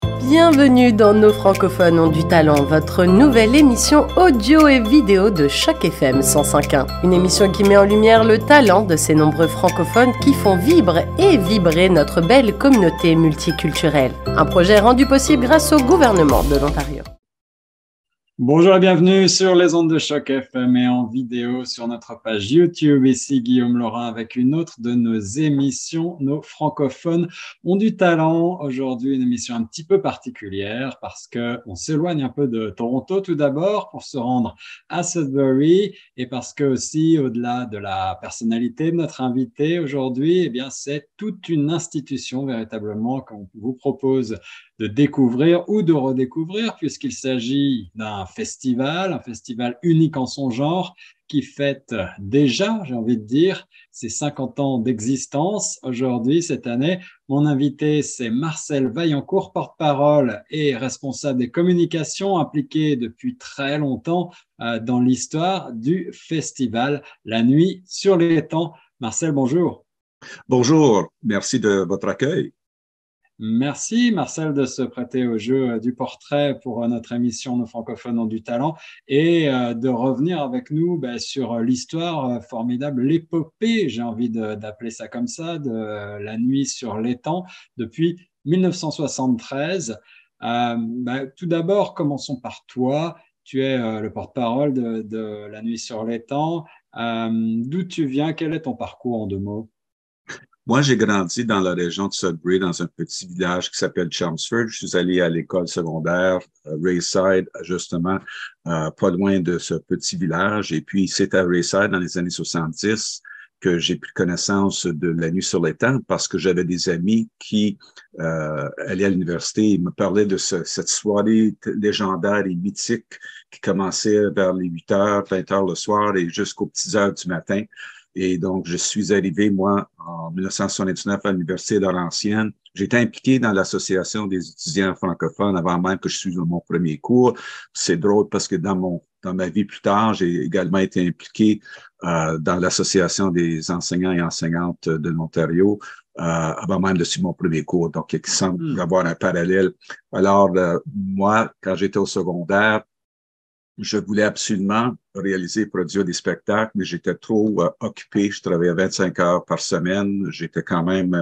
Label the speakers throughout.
Speaker 1: Bienvenue dans Nos francophones ont du talent, votre nouvelle émission audio et vidéo de Choc FM 105.1. Une émission qui met en lumière le talent de ces nombreux francophones qui font vibrer et vibrer notre belle communauté multiculturelle. Un projet rendu possible grâce au gouvernement de l'Ontario.
Speaker 2: Bonjour et bienvenue sur les ondes de Choc FM et en vidéo sur notre page YouTube. Ici Guillaume Laurin avec une autre de nos émissions. Nos francophones ont du talent. Aujourd'hui, une émission un petit peu particulière parce qu'on s'éloigne un peu de Toronto tout d'abord pour se rendre à Sudbury et parce que aussi, au-delà de la personnalité de notre invité aujourd'hui, eh bien, c'est toute une institution véritablement qu'on vous propose de découvrir ou de redécouvrir, puisqu'il s'agit d'un festival, un festival unique en son genre, qui fête déjà, j'ai envie de dire, ses 50 ans d'existence aujourd'hui, cette année. Mon invité, c'est Marcel Vaillancourt, porte-parole et responsable des communications, impliqué depuis très longtemps dans l'histoire du festival La Nuit sur l'étang. Marcel, bonjour.
Speaker 3: Bonjour, merci de votre accueil.
Speaker 2: Merci Marcel de se prêter au jeu du portrait pour notre émission Nos francophones ont du talent et de revenir avec nous sur l'histoire formidable, l'épopée, j'ai envie d'appeler ça comme ça, de La Nuit sur l'étang depuis 1973. Tout d'abord, commençons par toi. Tu es le porte-parole de La Nuit sur l'étang. D'où tu viens? Quel est ton parcours en deux mots?
Speaker 3: Moi, j'ai grandi dans la région de Sudbury, dans un petit village qui s'appelle Chelmsford. Je suis allé à l'école secondaire Rayside, justement, pas loin de ce petit village. Et puis, c'est à Rayside, dans les années 70, que j'ai pris connaissance de La Nuit sur l'étang parce que j'avais des amis qui allaient à l'université et me parlaient de cette soirée légendaire et mythique qui commençait vers les 8 heures, 20 heures le soir et jusqu'aux petites heures du matin. Et donc, je suis arrivé, moi, en 1979 à l'Université de Laurentienne. J'étais impliqué dans l'Association des étudiants francophones avant même que je suive mon premier cours. C'est drôle parce que dans ma vie plus tard, j'ai également été impliqué dans l'Association des enseignants et enseignantes de l'Ontario avant même de suivre mon premier cours. Donc, il semble y avoir un parallèle. Alors, moi, quand j'étais au secondaire, je voulais absolument réaliser et produire des spectacles, mais j'étais trop occupé. Je travaillais 25 heures par semaine. J'étais quand même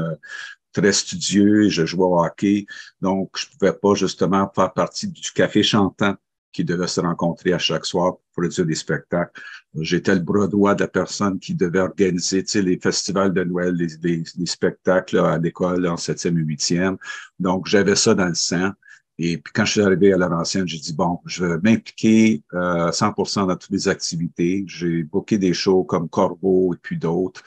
Speaker 3: très studieux et je jouais au hockey. Donc, je pouvais pas justement faire partie du café chantant qui devait se rencontrer à chaque soir pour produire des spectacles. J'étais le bras droit de la personne qui devait organiser, les festivals de Noël, les spectacles là, à l'école en 7e et 8e. Donc, j'avais ça dans le sang. Et puis, quand je suis arrivé à Laurentienne, j'ai dit, bon, je vais m'impliquer 100% dans toutes les activités. J'ai booké des shows comme Corbeau et puis d'autres.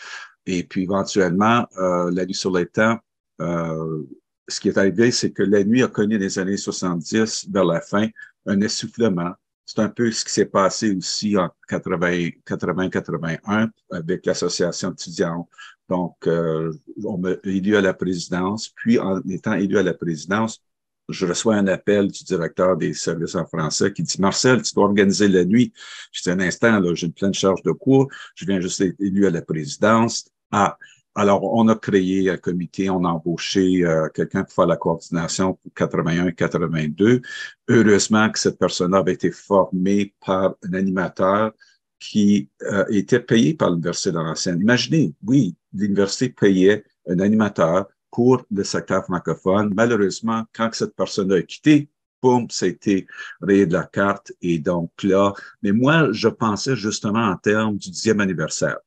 Speaker 3: Et puis, éventuellement, La Nuit sur l'étang, ce qui est arrivé, c'est que La Nuit a connu les années 70, vers la fin, un essoufflement. C'est un peu ce qui s'est passé aussi en 80-81 avec l'association étudiante. Donc, on m'a élu à la présidence. Puis, en étant élu à la présidence, je reçois un appel du directeur des services en français qui dit « Marcel, tu dois organiser La Nuit. » Je dis un instant, là, j'ai une pleine charge de cours, je viens juste d'être élu à la présidence. Ah, alors on a créé un comité, on a embauché quelqu'un pour faire la coordination pour 81-82. Heureusement que cette personne avait été formée par un animateur qui était payé par l'Université de Laurentienne. Imaginez, oui, l'université payait un animateur pour le secteur francophone. Malheureusement, quand cette personne a quitté, boum, ça a été rayé de la carte. Et donc là, mais moi, je pensais justement en termes du 10e anniversaire.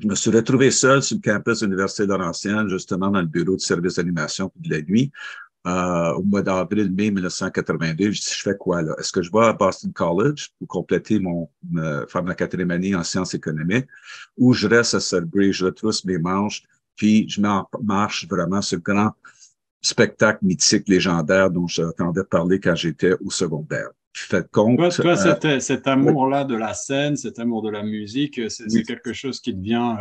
Speaker 3: Je me suis retrouvé seul sur le campus de l'Université de Laurentienne, justement dans le bureau de service d'animation de la nuit. Au mois d'avril-mai 1982, je dis, je fais quoi là? Est-ce que je vais à Boston College pour compléter faire ma 4e année en sciences économiques ou je reste à Sudbury, je retrousse mes manches, puis je mets en marche vraiment ce grand spectacle mythique, légendaire dont j'entendais parler quand j'étais au secondaire. Faites compte.
Speaker 2: Toi cet amour-là de la scène, cet amour de la musique, c'est quelque chose qui te vient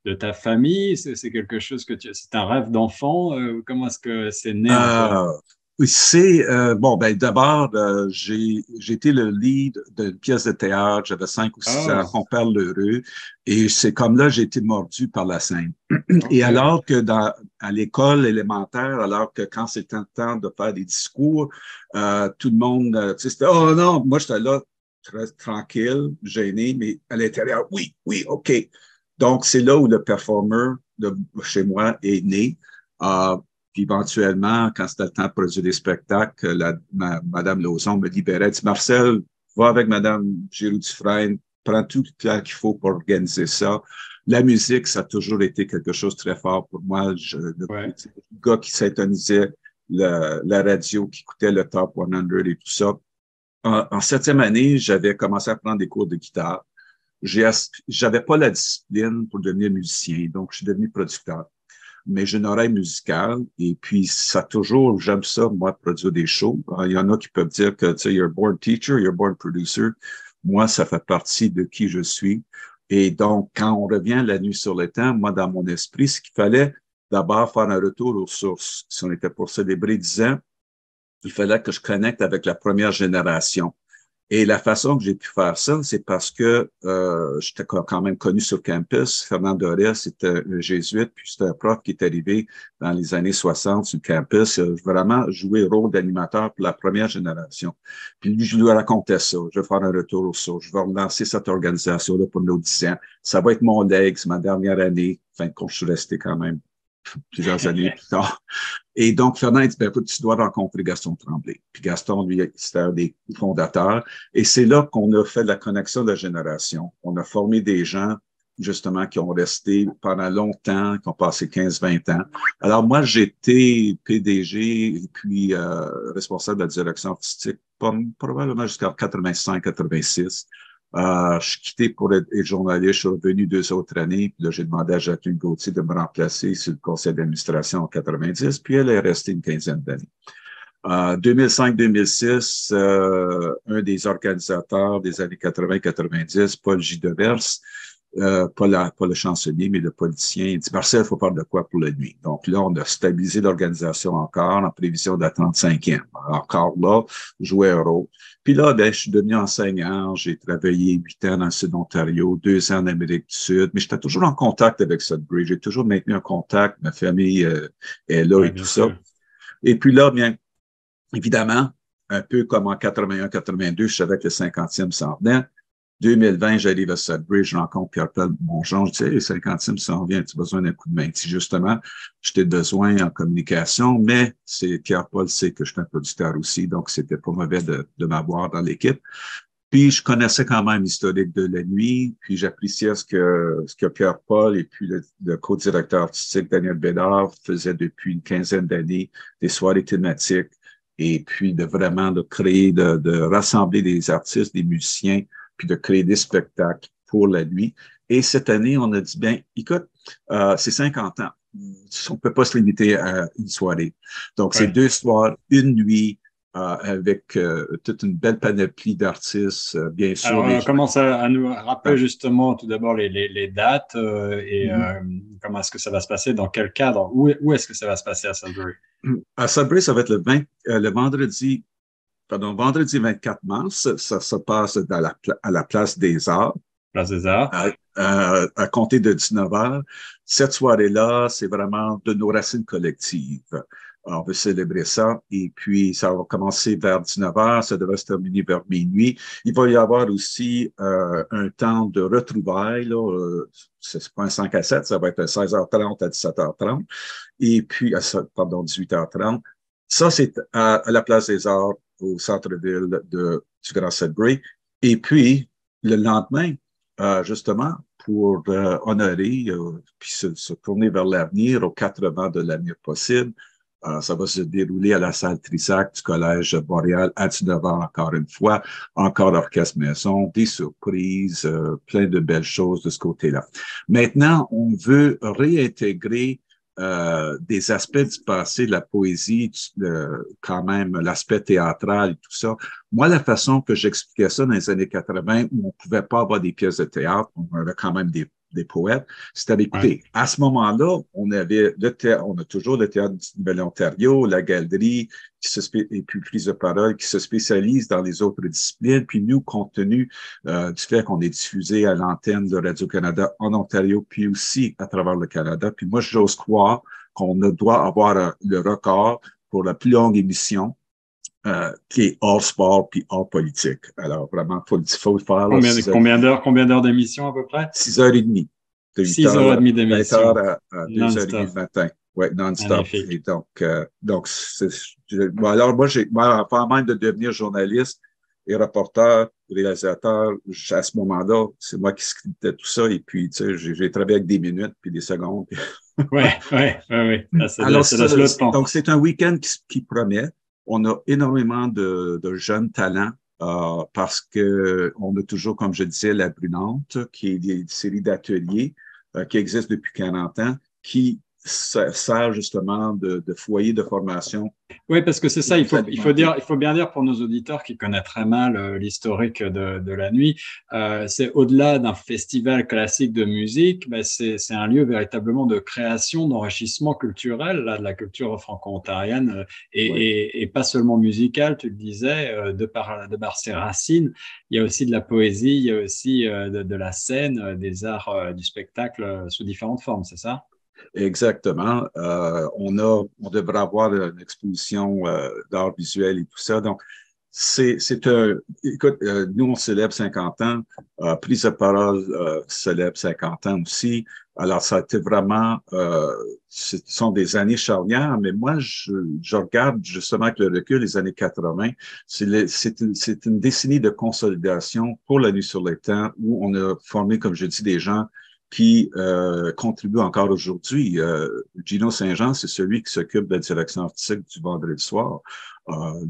Speaker 2: de ta famille, c'est quelque chose c'est un rêve d'enfant. Comment est-ce que c'est né en toi?
Speaker 3: Oui, c'est bon. Ben d'abord, j'ai été le lead d'une pièce de théâtre. J'avais 5 ou 6 ans.
Speaker 2: Oh,
Speaker 3: On perd l'heureux, et c'est comme là j'ai été mordu par la scène. Et
Speaker 2: ok.
Speaker 3: alors que à l'école élémentaire, alors que quand c'était le temps de faire des discours, tout le monde, tu sais, c'était oh non, moi j'étais là très tranquille, gêné, mais à l'intérieur, oui, oui, ok. Donc c'est là où le performer de chez moi est né. Euh, Puis éventuellement, quand c'était le temps de produire des spectacles, Madame Lauzon me libérait. Elle dit, Marcel, va avec Madame Giroux-Dufresne, prends tout le temps qu'il faut pour organiser ça. La musique, ça a toujours été quelque chose de très fort pour moi. Le
Speaker 2: Ouais.
Speaker 3: gars qui s'intonisait la radio, qui écoutait le Top 100 et tout ça. En 7e année, j'avais commencé à prendre des cours de guitare. J'avais pas la discipline pour devenir musicien, donc je suis devenu producteur, mais j'ai une oreille musicale et puis ça toujours, j'aime ça, moi, produire des shows. Il y en a qui peuvent dire que, tu sais, you're born teacher, you're born producer. Moi, ça fait partie de qui je suis. Et donc, quand on revient la nuit sur le temps, moi, dans mon esprit, c'est qu'il fallait d'abord faire un retour aux sources. Si on était pour célébrer 10 ans, il fallait que je connecte avec la première génération. Et la façon que j'ai pu faire ça, c'est parce que j'étais quand même connu sur campus. Fernand Doré, c'était un jésuite, puis c'était un prof qui est arrivé dans les années 60 sur campus. Vraiment joué le rôle d'animateur pour la première génération. Puis lui, je lui racontais ça. Je vais faire un retour au sources. Je vais relancer cette organisation-là pour nos 10 ans. Ça va être mon leg, c'est ma dernière année. Enfin, quand je suis resté quand même plusieurs années plus tard. Et donc, Fernand dit, ben, écoute, tu dois rencontrer Gaston Tremblay. Puis Gaston, lui, c'était un des fondateurs. Et c'est là qu'on a fait la connexion de génération. On a formé des gens, justement, qui ont resté pendant longtemps, qui ont passé 15, 20 ans. Alors, moi, j'étais PDG et puis responsable de la direction artistique, probablement jusqu'en 85, 86. Je suis quitté pour être journaliste. Je suis revenu 2 autres années. Puis là, j'ai demandé à Jacqueline Gauthier de me remplacer sur le conseil d'administration en 90. Puis elle est restée une quinzaine d'années. 2005-2006, un des organisateurs des années 80-90, Paul Gidevers, pas le chancelier, mais le politicien, il dit, Marcel, il faut faire de quoi pour la nuit. Donc là, on a stabilisé l'organisation encore en prévision de la 35e. Encore là, jouer un rôle. Puis là, ben, je suis devenu enseignant. J'ai travaillé 8 ans dans le Sud-Ontario, 2 ans en Amérique du Sud, mais j'étais toujours en contact avec Sudbury. J'ai toujours maintenu un contact. Ma famille est là
Speaker 2: Ouais,
Speaker 3: et tout
Speaker 2: bien
Speaker 3: ça.
Speaker 2: sûr.
Speaker 3: Et puis là, bien évidemment, un peu comme en 81-82, je savais que le 50e s'en venait. 2020, j'arrive à Sudbury, je rencontre Pierre-Paul Mongeon. Je dis, hey, le 50e s'en vient, tu as besoin d'un coup de main. Si justement, j'étais besoin en communication, mais c'est Pierre-Paul sait que je suis un producteur aussi, donc c'était pas mauvais de m'avoir dans l'équipe. Puis, je connaissais quand même l'historique de la nuit, puis j'appréciais ce que Pierre-Paul et puis le co-directeur artistique Daniel Bédard faisaient depuis une quinzaine d'années, des soirées thématiques, et puis de vraiment de créer, de rassembler des artistes, des musiciens, puis de créer des spectacles pour la nuit. Et cette année, on a dit, bien, écoute, c'est 50 ans. On ne peut pas se limiter à une soirée. Donc, c'est
Speaker 2: Ouais.
Speaker 3: 2 soirs, une nuit, avec toute une belle panoplie d'artistes, bien sûr.
Speaker 2: Alors, commence à nous rappeler
Speaker 3: Ah,
Speaker 2: justement tout d'abord les dates et
Speaker 3: mhm.
Speaker 2: comment est-ce que ça va se passer, dans quel cadre, où est-ce que ça va se passer à Sudbury?
Speaker 3: À Sudbury, ça va être le vendredi 24 mars. Ça se passe à la Place des Arts.
Speaker 2: Place des Arts.
Speaker 3: À compter de 19 heures. Cette soirée-là, c'est vraiment de nos racines collectives. On veut célébrer ça et puis ça va commencer vers 19 heures, ça devrait se terminer vers minuit. Il va y avoir aussi un temps de retrouvailles, là, c'est pas un 5 à 7, ça va être un 16h30 à 17h30 et puis, pardon, 18h30. Ça, c'est à la Place des Arts au centre-ville du Grand Sudbury. Et puis, le lendemain, justement, pour honorer puis se tourner vers l'avenir aux 80 de l'avenir possible. Ça va se dérouler à la salle Trissac du Collège Boréal à 19h encore une fois, encore orchestre maison, des surprises, plein de belles choses de ce côté-là. Maintenant, on veut réintégrer des aspects du passé, de la poésie, quand même l'aspect théâtral et tout ça. Moi, la façon que j'expliquais ça dans les années 80, où on ne pouvait pas avoir des pièces de théâtre, on avait quand même des des poètes, c'était d'écouter.
Speaker 2: Ouais.
Speaker 3: À ce moment-là, on a toujours le théâtre du Nouvel-Ontario, la galerie, et puis prise de parole, qui se spécialise dans les autres disciplines. Puis nous, compte tenu du fait qu'on est diffusé à l'antenne de Radio-Canada en Ontario, puis aussi à travers le Canada. Puis moi, j'ose croire qu'on doit avoir le record pour la plus longue émission qui est hors sport puis hors politique. Alors, vraiment, faut le faire. Là,
Speaker 2: Combien d'heures d'émission à peu près?
Speaker 3: 6h30. De
Speaker 2: 6h30
Speaker 3: 20
Speaker 2: d'émission.
Speaker 3: à 2h30 du matin. Oui, non-stop.
Speaker 2: Magnifique.
Speaker 3: Et alors, avant même de devenir journaliste et reporter, réalisateur, à ce moment-là, c'est moi qui scriptais tout ça. Et puis, tu sais, j'ai travaillé avec des minutes puis des secondes.
Speaker 2: Ouais.
Speaker 3: Alors,
Speaker 2: le temps.
Speaker 3: donc, c'est un week-end qui promet. On a énormément de jeunes talents parce que on a toujours, comme je disais, La Brunante, qui est une série d'ateliers qui existe depuis 40 ans, qui sert justement de foyer de formation.
Speaker 2: Oui, parce que c'est ça, il faut bien dire pour nos auditeurs qui connaissent très mal l'historique de la nuit, c'est au-delà d'un festival classique de musique, mais c'est un lieu véritablement de création, d'enrichissement culturel, là, de la culture franco-ontarienne, et pas seulement musicale, tu le disais, de par ses racines. Il y a aussi de la poésie, il y a aussi de la scène, des arts du spectacle sous différentes formes, c'est ça?
Speaker 3: Exactement. On devrait avoir une exposition d'art visuel et tout ça. Donc, écoute, nous, on célèbre 50 ans. Prise de parole célèbre 50 ans aussi. Alors, ça a été vraiment, ce sont des années charnières, mais moi, je regarde justement avec le recul les années 80. C'est une décennie de consolidation pour la Nuit sur le temps où on a formé, comme je dis, des gens qui contribue encore aujourd'hui. Gino Saint-Jean, c'est celui qui s'occupe de la direction artistique du Vendredi soir.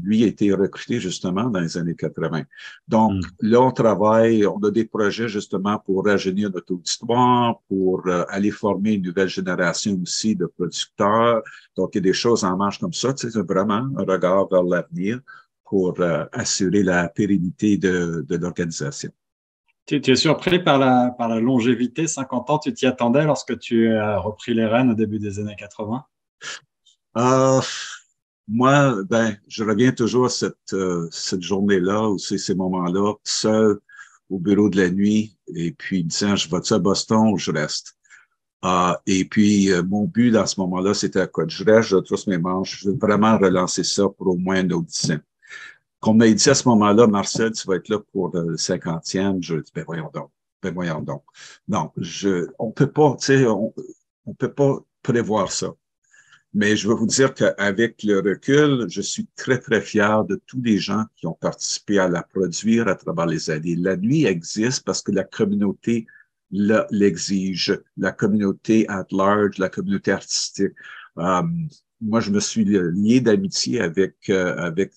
Speaker 3: Lui a été recruté justement dans les années 80. Donc, là, on travaille, on a des projets justement pour rajeunir notre auditoire, pour aller former une nouvelle génération aussi de producteurs. Donc, il y a des choses en marche comme ça. Tu sais, c'est vraiment un regard vers l'avenir pour assurer la pérennité de l'organisation.
Speaker 2: Tu es surpris par la longévité, 50 ans, tu t'y attendais lorsque tu as repris les rênes au début des années 80?
Speaker 3: Moi, je reviens toujours à cette journée-là, ou ces moments-là, seul au bureau de la nuit, et puis disant, je vais-tu à Boston ou je reste? Et puis, mon but dans ce moment-là, c'était quoi? Je reste, je trousse mes manches, je veux vraiment relancer ça pour au moins une autre 10 ans. Qu'on m'a dit à ce moment-là, Marcel, tu vas être là pour le 50e. Je dis, ben voyons donc. Non, on peut pas, tu sais, on peut pas prévoir ça. Mais je veux vous dire qu'avec le recul, je suis très, très fier de tous les gens qui ont participé à la produire à travers les années. La nuit existe parce que la communauté l'exige, la communauté at large, la communauté artistique. Moi, je me suis lié d'amitié avec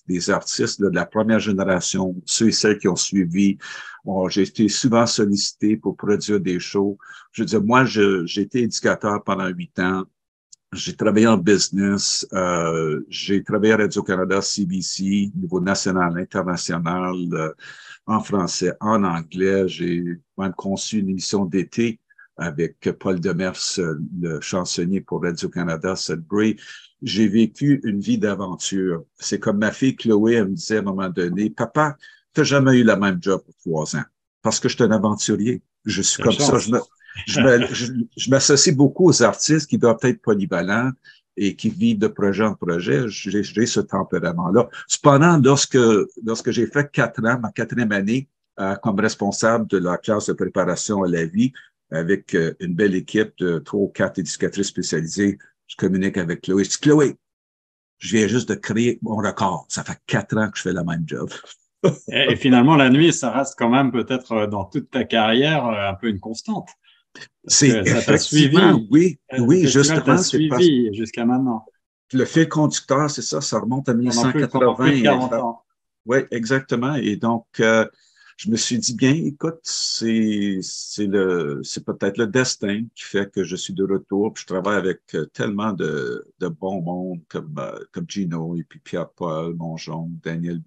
Speaker 3: des artistes de la première génération, ceux et celles qui ont suivi. Bon, j'ai été souvent sollicité pour produire des shows. Je veux dire, moi, j'ai été éducateur pendant 8 ans. J'ai travaillé en business. J'ai travaillé à Radio-Canada, CBC, niveau national, international, en français, en anglais. J'ai même conçu une émission d'été avec Paul Demers, le chansonnier pour Radio-Canada, Sudbury. J'ai vécu une vie d'aventure. C'est comme ma fille Chloé, elle me disait à un moment donné, papa, t'as jamais eu la même job pour 3 ans. Parce que je suis un aventurier. Je suis comme ça. Je m'associe beaucoup aux artistes qui doivent être polyvalents et qui vivent de projet en projet. J'ai ce tempérament-là. Cependant, lorsque j'ai fait 4 ans, ma 4e année, comme responsable de la classe de préparation à la vie, avec une belle équipe de 3 ou 4 éducatrices spécialisées, je communique avec Chloé. Je dis, Chloé, je viens juste de créer mon record. Ça fait 4 ans que je fais le même job.
Speaker 2: Et finalement, la nuit, ça reste quand même peut-être dans toute ta carrière un peu une constante.
Speaker 3: C'est effectivement, oui, justement.
Speaker 2: Ça t'a suivi jusqu'à maintenant.
Speaker 3: Le fil conducteur, c'est ça, ça remonte à 1980.
Speaker 2: Plus de 40 ans.
Speaker 3: Oui, exactement. Et donc, je me suis dit, bien, écoute, c'est peut-être le destin qui fait que je suis de retour. Puis je travaille avec tellement de bons mondes comme Gino et puis Pierre-Paul Mongeon, Daniel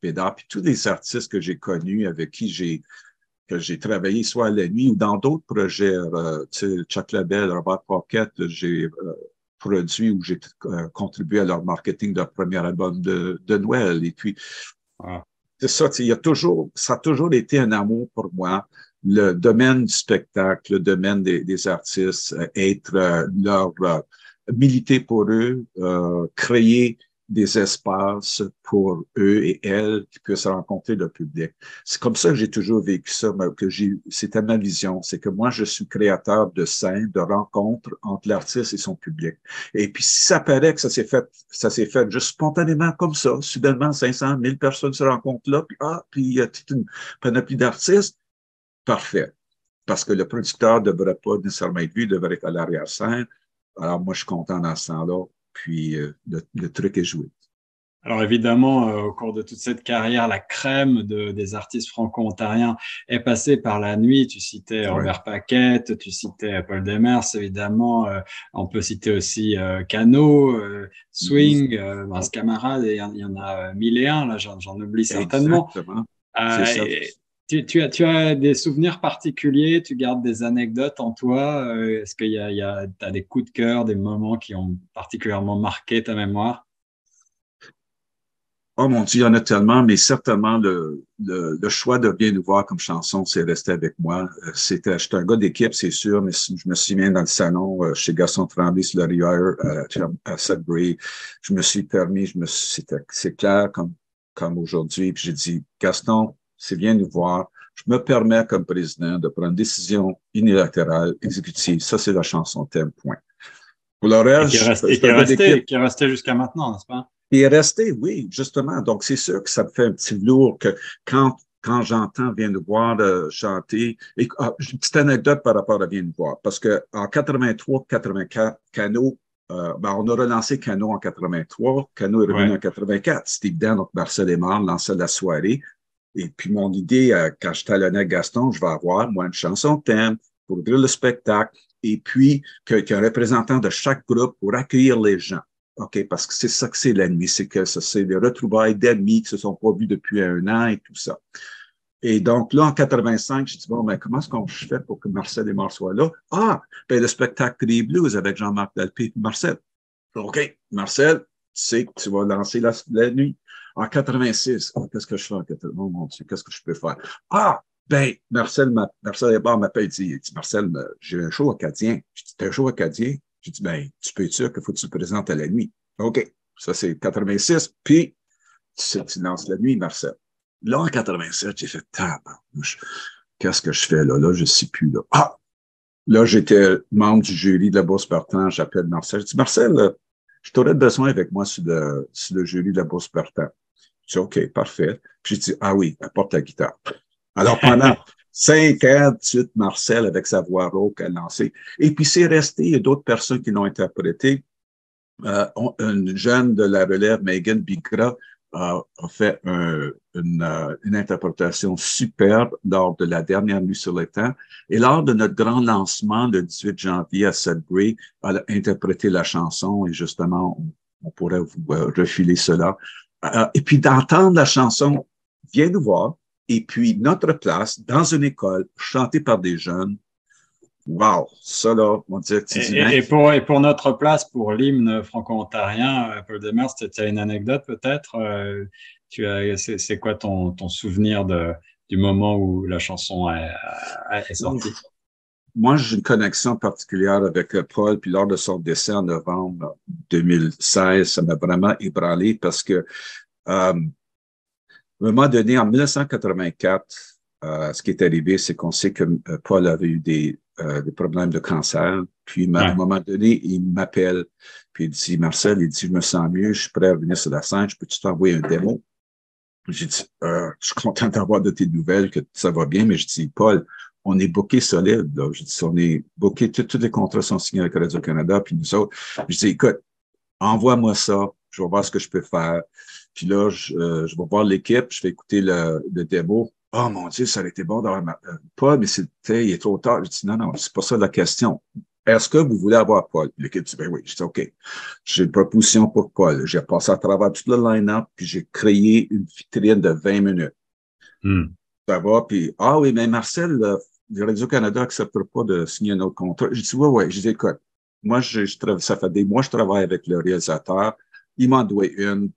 Speaker 3: Bédard, puis tous les artistes que j'ai connus, avec qui j'ai que j'ai travaillé soit à la nuit ou dans d'autres projets, tu sais, Chuck Labelle, Robert Pocket, j'ai produit ou j'ai contribué à leur marketing de leur premier album de Noël. Et puis, c'est ça, il y a toujours, ça a toujours été un amour pour moi. Le domaine du spectacle, le domaine des artistes, être militer pour eux, créer des espaces pour eux et elles qui puissent rencontrer le public. C'est comme ça que j'ai toujours vécu ça, c'était ma vision. C'est que moi, je suis créateur de scènes, de rencontres entre l'artiste et son public. Et puis, si ça paraît que ça s'est fait juste spontanément comme ça, soudainement, 500 000 personnes se rencontrent là, puis il y a toute une panoplie d'artistes, parfait. Parce que le producteur ne devrait pas nécessairement être vu, il devrait être à l'arrière-scène. Alors, moi, je suis content dans ce temps-là. Puis, le truc est joué.
Speaker 2: Alors évidemment, au cours de toute cette carrière, la crème des artistes franco-ontariens est passée par la nuit. Tu citais Robert Paquette, tu citais Paul Demers, évidemment. On peut citer aussi Cano, Swing, Vince Camarade, et il y en a mille et un, là, j'en oublie certainement.
Speaker 3: Exactement. C'est ça.
Speaker 2: Tu as des souvenirs particuliers, tu gardes des anecdotes en toi. Est-ce que t'as des coups de cœur, des moments qui ont particulièrement marqué ta mémoire?
Speaker 3: Oh mon Dieu, il y en a tellement, mais certainement le choix de Viens nous voir comme chanson, c'est resté avec moi. J'étais un gars d'équipe, c'est sûr, mais je me souviens dans le salon chez Gaston Tremblay sur le REER à Sudbury, je me suis permis, c'est clair comme aujourd'hui, puis j'ai dit, Gaston, c'est Viens nous voir. Je me permets comme président de prendre une décision unilatérale, exécutive. Ça, c'est la chanson thème, point. Pour le reste,
Speaker 2: qui est resté jusqu'à maintenant, n'est-ce pas?
Speaker 3: Il est resté, oui, justement. Donc, c'est sûr que ça me fait un petit lourd que quand j'entends Viens nous voir chanter. Et, j'ai une petite anecdote par rapport à Viens nous voir. Parce que en 83-84, Cano, on a relancé Cano en 83. Cano est revenu en 84. C'était évident. Donc, Marcel Aymar lançait la soirée. Et puis, mon idée, quand je talonnais Gaston, je vais avoir, moi, une chanson thème pour ouvrir le spectacle. Et puis, qu'un représentant de chaque groupe pour accueillir les gens. OK, parce que c'est ça que c'est la nuit, c'est des retrouvailles d'amis qui se sont pas vus depuis un an et tout ça. Et donc là, en 85, j'ai dit, bon, mais comment est-ce qu'on fait pour que Marcel Aymar soit là? Ah, ben le spectacle des Blues avec Jean-Marc Dalpé et Marcel. OK, Marcel, tu sais que tu vas lancer la nuit. En 86, qu'est-ce que je fais en 86? Oh mon Dieu, qu'est-ce que je peux faire? Ah, ben, Marcel Aymar m'appelle, il dit, Marcel, j'ai un show acadien. Je dis, t'as un show acadien? J'ai dit, ben, tu peux être sûr qu'il faut que tu te présentes à la nuit. OK. Ça, c'est 86. Puis, tu lances la nuit, Marcel. Là, en 87, j'ai fait, qu'est-ce que je fais là? Là, je ne sais plus, là. Ah! Là, j'étais membre du jury de la Bourse Partant. J'appelle Marcel. Je dis, Marcel, je t'aurais besoin avec moi sur le jury de la Bourse Partant. Je dis, OK, parfait. Puis, j'ai dit, ah oui, apporte ta guitare. Alors, pendant 5 ans de suite, Marcel, avec sa voix rauque, a lancé. Et puis, c'est resté. Il y a d'autres personnes qui l'ont interprété. Une jeune de la relève, Megan Bigra, a fait une interprétation superbe lors de la dernière nuit sur le temps. Et lors de notre grand lancement, le 18 janvier à Sudbury, elle a interprété la chanson et justement, on pourrait vous refiler cela. Et puis, d'entendre la chanson, viens nous voir. Et puis, notre place, dans une école, chantée par des jeunes. Wow! Ça, là, on dirait que tu dis...
Speaker 2: Et pour notre place, pour l'hymne franco-ontarien, Paul Demers, tu as une anecdote peut-être? C'est quoi ton souvenir du moment où la chanson est sortie?
Speaker 3: Moi, j'ai une connexion particulière avec Paul, puis lors de son décès en novembre 2016, ça m'a vraiment ébranlé parce que à un moment donné, en 1984, ce qui est arrivé, c'est qu'on sait que Paul avait eu des problèmes de cancer. Puis, à un moment donné, il m'appelle. Puis, il dit, Marcel, il dit, je me sens mieux, je suis prêt à revenir sur la scène, je peux-tu t'envoyer un démo? J'ai dit, je suis content d'avoir de tes nouvelles, que ça va bien, mais je dis, Paul, on est booké solide, là. Je dis, on est booké, tous les contrats sont signés avec Radio-Canada, puis nous autres. Je dis, écoute, envoie-moi ça, je vais voir ce que je peux faire. Puis là, je vais voir l'équipe, je vais écouter le démo. Oh mon Dieu, ça aurait été bon d'avoir Paul, mais il est trop tard. Je dis, non, c'est pas ça la question. Est-ce que vous voulez avoir Paul? L'équipe dit, ben oui. Je dis, OK. J'ai une proposition pour Paul. J'ai passé à travers tout le line-up, puis j'ai créé une vitrine de 20 minutes. Ça va, puis, ah oui, mais Marcel, le Radio-Canada n'acceptera pas de signer un autre contrat. J'ai dit, ouais. J'ai dit, écoute, moi, ça fait des mois que je travaille avec le réalisateur. Il m'en doit une.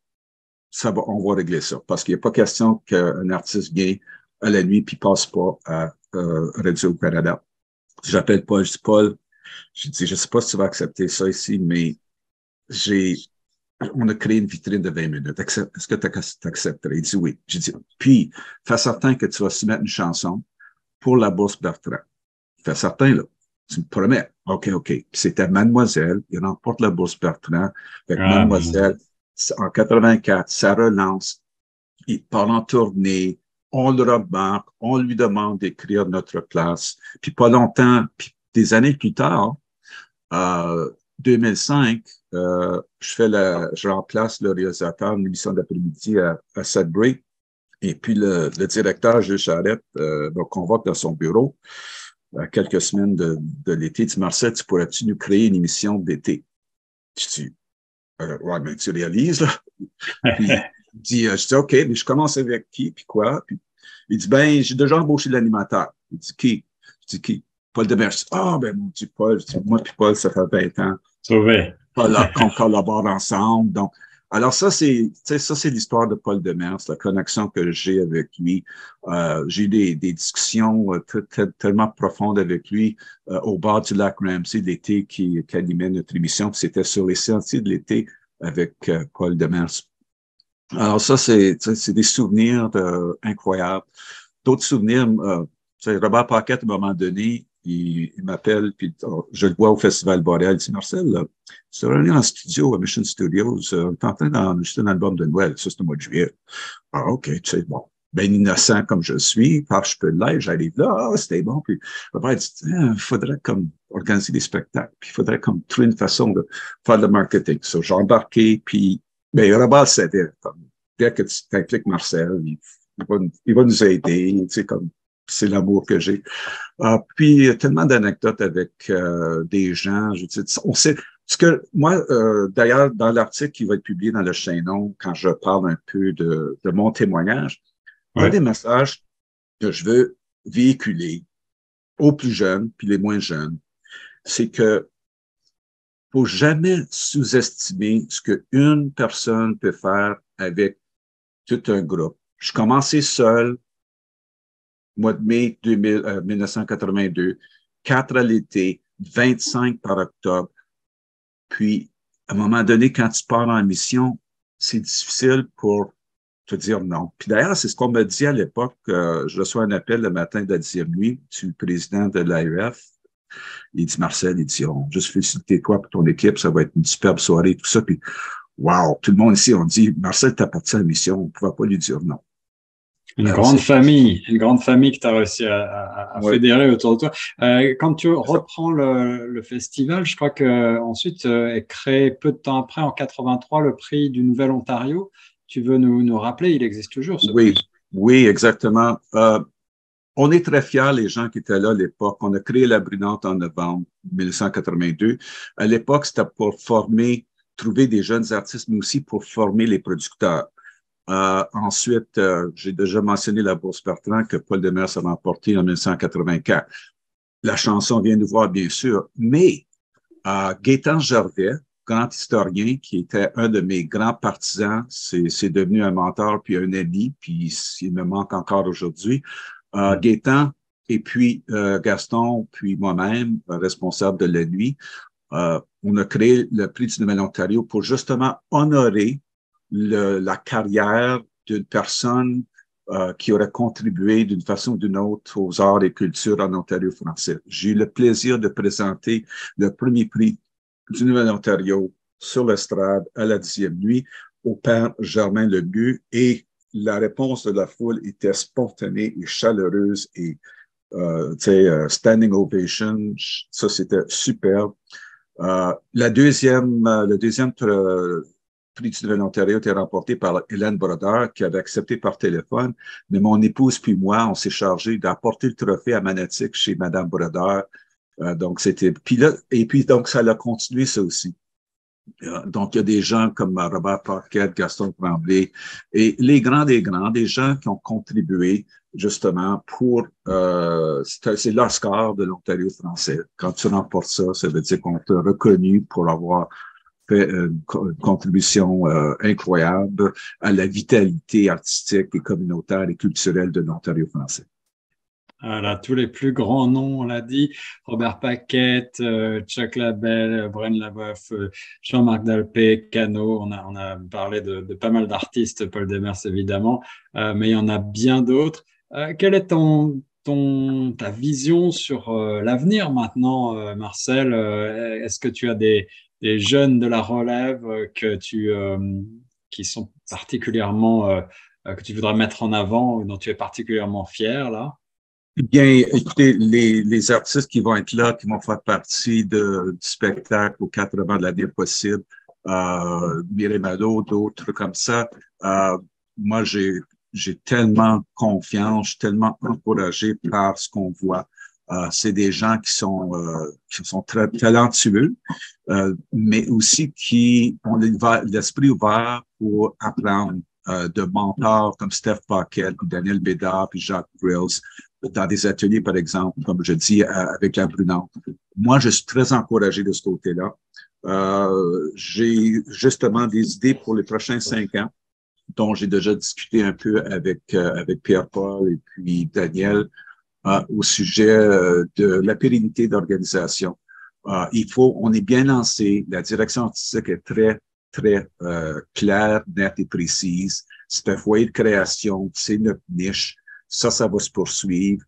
Speaker 3: On va régler ça. Parce qu'il n'y a pas question qu'un artiste vienne à la nuit puis passe pas à Radio-Canada. J'appelle Paul, je dis, Paul, je dis, je sais pas si tu vas accepter ça ici, mais on a créé une vitrine de 20 minutes. Est-ce que tu accepterais? Il dit oui. J'ai dit, puis, fais certain que tu vas soumettre une chanson pour la bourse Bertrand. Fais certain, là. Tu me promets. OK. Puis c'était Mademoiselle. Il remporte la bourse Bertrand. Avec Mademoiselle, en 84, ça relance. Il part en tournée. On le remarque. On lui demande d'écrire notre place. Puis pas longtemps, puis des années plus tard, 2005, je remplace le réalisateur d'une émission d'après-midi à Sudbury. Et puis le directeur, Gilles Charette, me convoque dans son bureau à quelques semaines de l'été. Il dit, Marcel, tu pourrais-tu nous créer une émission d'été? Je dis, ouais, mais tu réalises, là. Puis je dis, OK, mais je commence avec qui, puis quoi? Puis il dit, ben, j'ai déjà embauché l'animateur. Il dit, qui? Je dis, qui? Paul Demers. Ah, ben, mon Dieu, Paul. Je dis, moi puis Paul, ça fait 20 ans.
Speaker 2: Sauvé.
Speaker 3: Qu'on collabore ensemble. Donc, alors ça, c'est l'histoire de Paul Demers, la connexion que j'ai avec lui. J'ai eu des discussions tellement profondes avec lui au bord du lac Ramsey l'été qui animait notre émission. C'était sur les sentiers de l'été avec Paul Demers. Alors ça, c'est des souvenirs incroyables. D'autres souvenirs, Robert Paquette, à un moment donné, il m'appelle, puis je le vois au Festival Boréal. Il dit, Marcel, tu es revenu en studio à Mission Studios, on est en train d'enregistrer un album de Noël. Ça, c'est le mois de juillet. Ah, OK, tu sais, bon, ben innocent comme je suis, par je peux l'être, j'arrive là, c'était bon. Puis Robert dit, il faudrait comme organiser des spectacles, puis il faudrait comme trouver une façon de faire le marketing. Ça, j'ai embarqué, puis mais Robert savait, comme, dès que tu t'impliques Marcel, il va nous aider, tu sais, comme c'est l'amour que j'ai. Puis tellement d'anecdotes avec des gens. Je dis, on sait ce que moi, d'ailleurs, dans l'article qui va être publié dans le Chaînon, quand je parle un peu de mon témoignage, un des messages que je veux véhiculer aux plus jeunes puis les moins jeunes, c'est que faut jamais sous-estimer ce qu'une personne peut faire avec tout un groupe. Je commençais seul, mois de mai 1982, 4 à l'été, 25 par octobre. Puis, à un moment donné, quand tu pars en mission, c'est difficile pour te dire non. Puis d'ailleurs, c'est ce qu'on me dit à l'époque. Je reçois un appel le matin de la 10e nuit du président de l'AEF. Il dit, Marcel, il dit, on juste féliciter toi pour ton équipe, ça va être une superbe soirée, tout ça. Puis, wow, tout le monde ici, on dit, Marcel, t'as parti à la mission, on ne pouvait pas lui dire non.
Speaker 2: Une grande famille que tu as réussi à fédérer autour de toi. Quand tu reprends le festival, je crois que ensuite est créé peu de temps après, en 83, le prix du Nouvel Ontario. Tu veux nous rappeler, il existe toujours ce prix.
Speaker 3: Oui, exactement. On est très fiers, les gens qui étaient là à l'époque. On a créé la Brunante en novembre 1982. À l'époque, c'était pour trouver des jeunes artistes, mais aussi pour former les producteurs. Ensuite, j'ai déjà mentionné la Bourse Bertrand que Paul Demers a remportée en 1984. La chanson vient nous voir, bien sûr, mais Gaétan Gervais, grand historien, qui était un de mes grands partisans, c'est devenu un mentor puis un ami, puis il me manque encore aujourd'hui. Gaétan et puis Gaston, puis moi-même, responsable de la nuit, on a créé le prix du Nouvel Ontario pour justement honorer la carrière d'une personne qui aurait contribué d'une façon ou d'une autre aux arts et cultures en Ontario français. J'ai eu le plaisir de présenter le premier prix du Nouvel-Ontario sur l'estrade à la 10e nuit au père Germain Lebu et la réponse de la foule était spontanée et chaleureuse et standing ovation, ça c'était superbe. Le deuxième prix du Nouvel-Ontario était remporté par Hélène Brodeur, qui avait accepté par téléphone. Mais mon épouse puis moi, on s'est chargé d'apporter le trophée à Manatic chez Madame Brodeur. Donc, c'était... Puis là, et puis, donc, ça a continué, ça aussi. Donc, il y a des gens comme Robert Paquette, Gaston Tremblay et les grands des grands, des gens qui ont contribué justement pour, c'est l'Oscar de l'Ontario français. Quand tu remportes ça, ça veut dire qu'on t'a reconnu pour avoir fait une contribution incroyable à la vitalité artistique et communautaire et culturelle de l'Ontario français.
Speaker 2: Voilà, tous les plus grands noms, on l'a dit, Robert Paquette, Chuck Labelle, Bren Lavoie, Jean-Marc Dalpé, Cano, on a parlé de pas mal d'artistes, Paul Demers évidemment, mais il y en a bien d'autres. Quelle est ta vision sur l'avenir maintenant, Marcel? Est-ce que tu as des jeunes de la relève qui sont particulièrement, que tu voudrais mettre en avant ou dont tu es particulièrement fier là?
Speaker 3: Bien, écoutez, les artistes qui vont être là, qui vont faire partie du spectacle aux 80 de l'année possible, Mireille Malo, d'autres comme ça, moi, j'ai tellement confiance, je suis tellement encouragé par ce qu'on voit. C'est des gens qui sont très talentueux, mais aussi qui ont l'esprit ouvert pour apprendre de mentors comme Steph Paquette, Daniel Bédard, puis Jacques Grills, dans des ateliers, par exemple, comme je dis, avec la Brunante. Moi, je suis très encouragé de ce côté-là. J'ai justement des idées pour les prochains 5 ans, dont j'ai déjà discuté un peu avec Pierre-Paul et puis Daniel au sujet de la pérennité d'organisation. On est bien lancé, la direction artistique est très, très claire, nette et précise. C'est un foyer de création, c'est notre niche. Ça va se poursuivre.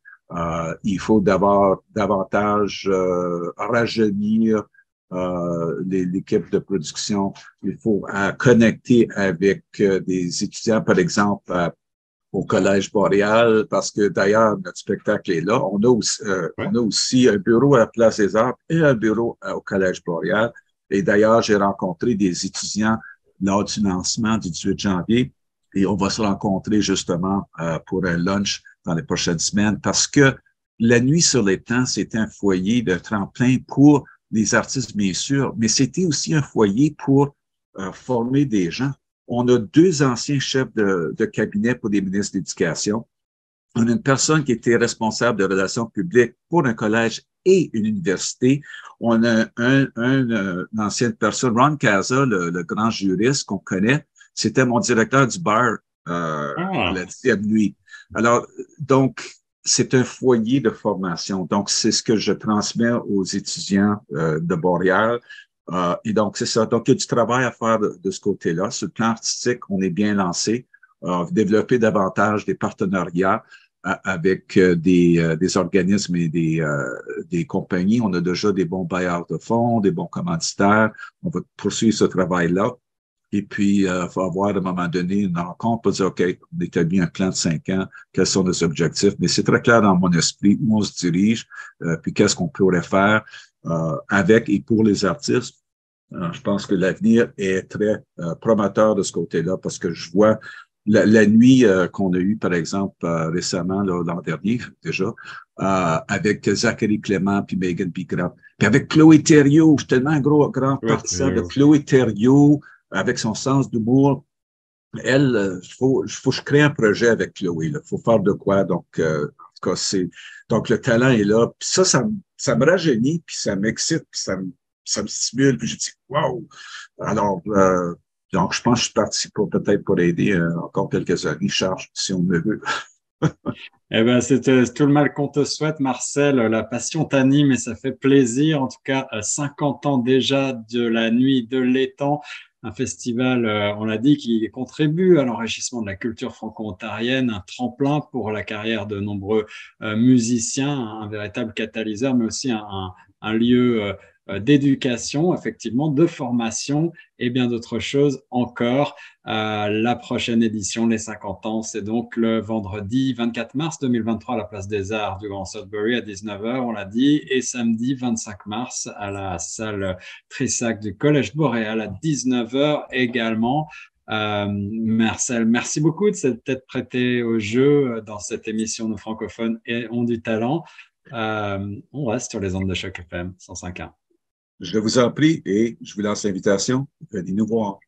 Speaker 3: Il faut davantage rajeunir l'équipe de production. Il faut connecter avec des étudiants, par exemple, au Collège Boréal, parce que d'ailleurs, notre spectacle est là. On a aussi un bureau à la Place des Arts et un bureau au Collège Boréal. Et d'ailleurs, j'ai rencontré des étudiants lors du lancement du 18 janvier. Et on va se rencontrer justement pour un lunch dans les prochaines semaines parce que la Nuit sur l'étang, c'était un foyer de tremplin pour les artistes, bien sûr, mais c'était aussi un foyer pour former des gens. On a 2 anciens chefs de cabinet pour les ministres de l'Éducation. On a une personne qui était responsable de relations publiques pour un collège et une université. On a une ancienne personne, Ron Casa, le grand juriste qu'on connaît. C'était mon directeur du bar à la 10e nuit. Alors, donc, c'est un foyer de formation. Donc, c'est ce que je transmets aux étudiants de Montréal. Et donc, c'est ça. Donc, il y a du travail à faire de ce côté-là. Sur le plan artistique, on est bien lancé. Développer davantage des partenariats avec des organismes et des compagnies. On a déjà des bons bailleurs de fonds, des bons commanditaires. On va poursuivre ce travail-là. Et puis, il faut avoir à un moment donné une rencontre pour dire, OK, on établit un plan de 5 ans, quels sont nos objectifs. Mais c'est très clair dans mon esprit où on se dirige, puis qu'est-ce qu'on pourrait faire avec et pour les artistes. Je pense que l'avenir est très prometteur de ce côté-là parce que je vois la nuit qu'on a eue, par exemple, récemment, l'an dernier déjà, avec Zachary Clément puis Megan Bigrap. Puis avec Chloé Thériault, je suis tellement un grand partisan de Chloé Thériault, avec son sens d'humour. Elle, faut que je crée un projet avec Chloé. Il faut faire de quoi. Donc, en tout cas, donc le talent est là. Puis ça me rajeunit, puis ça m'excite, puis ça me stimule. Puis je dis, wow! Alors, donc, je pense que je suis parti peut-être pour aider encore quelques années, Charles, si on me veut.
Speaker 2: Eh ben, c'est tout le mal qu'on te souhaite, Marcel. La passion t'anime et ça fait plaisir. En tout cas, 50 ans déjà de la Nuit de l'étang, un festival, on l'a dit, qui contribue à l'enrichissement de la culture franco-ontarienne, un tremplin pour la carrière de nombreux musiciens, un véritable catalyseur, mais aussi un lieu d'éducation, effectivement, de formation et bien d'autres choses encore. La prochaine édition, les 50 ans, c'est donc le vendredi 24 mars 2023 à la Place des Arts du Grand Sudbury à 19h, on l'a dit, et samedi 25 mars à la salle Trissac du Collège Boréal à 19h également. Marcel, merci beaucoup de s'être prêté au jeu dans cette émission de francophones et ont du talent. On reste sur les ondes de Choc FM 105.1.
Speaker 3: Je vous en prie et je vous lance l'invitation. Venez nous voir.